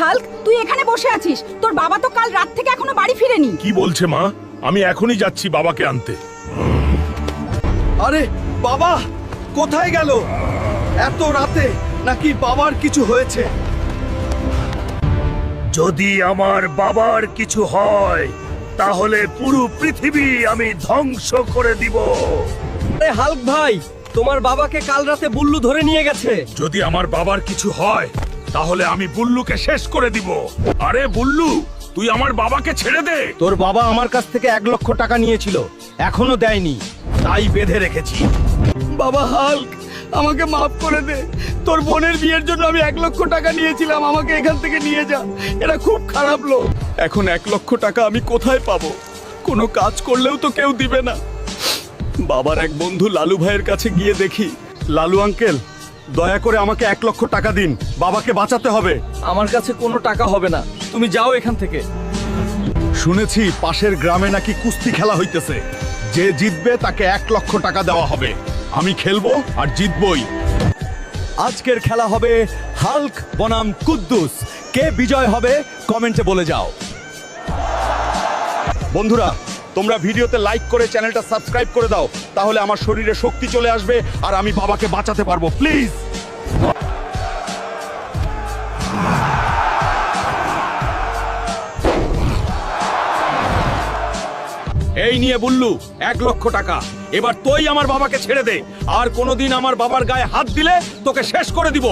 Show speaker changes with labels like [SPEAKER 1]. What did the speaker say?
[SPEAKER 1] Hulk, তুই এখানে বসে আছিস? তোর বাবা তো কাল রাত থেকে এখনো বাড়ি ফিরেনি।
[SPEAKER 2] কি বলছে মা? আমি এখনই যাচ্ছি বাবাকে আনতে।
[SPEAKER 3] আরে বাবা কোথায় গেল এত রাতে? নাকি বাবার কিছু হয়েছে?
[SPEAKER 2] যদি আমার বাবার কিছু হয় তাহলে পুরো পৃথিবী আমি ধ্বংস করে দিব।
[SPEAKER 3] আরে হাল্ক ভাই, তোমার বাবাকে কাল রাতে বুল্লু ধরে নিয়ে গেছে।
[SPEAKER 2] যদি আমার বাবার কিছু হয় তাহলে আমি বুল্লুকে শেষ করে দিব। আরে বুল্লু, তুই আমার বাবাকে ছেড়ে দে।
[SPEAKER 3] তোর বাবা আমার কাছ থেকে 1,00,000 টাকা নিয়েছিল, এখনো দেয়নি, তাই বেঁধে রেখেছি। বাবা হাল্ক, আমাকে মাফ করে দে। তোর বোনের বিয়ের জন্য আমি 1,00,000 টাকা নিয়েছিলাম, আমাকে এখান থেকে নিয়ে যা। এরা খুব খারাপ লোক। এখন 1,00,000 টাকা আমি কোথায় পাবো? কোনো কাজ করলেও তো কেউ দিবে না। বাবার এক বন্ধু লালু ভাইয়ের কাছে গিয়ে দেখি। লালু আঙ্কেল, দয়া করে আমাকে 1,00,000 টাকা দিন, বাবাকে বাঁচাতে হবে।
[SPEAKER 4] আমার কাছে কোনো টাকা হবে না, তুমি যাও এখান থেকে।
[SPEAKER 3] শুনেছি পাশের গ্রামে নাকি কুস্তি খেলা হইতেছে, যে জিতবে তাকে 1,00,000 টাকা দেওয়া হবে। আমি খেলবো আর জিতবই। আজকের খেলা হবে হাল্ক বনাম কুদ্দুস। কে বিজয় হবে কমেন্টে বলে যাও। বন্ধুরা, তোমরা ভিডিওতে লাইক করে চ্যানেলটা সাবস্ক্রাইব করে দাও, তাহলে আমার শরীরে শক্তি চলে আসবে আর আমি বাবাকে বাঁচাতে পারবো। প্লিজ। এই নিয়ে বুল্লু 1,00,000 টাকা। এবার তুই আমার বাবাকে ছেড়ে দে, আর কোনোদিন আমার বাবার গায়ে হাত দিলে তোকে শেষ করে দিব।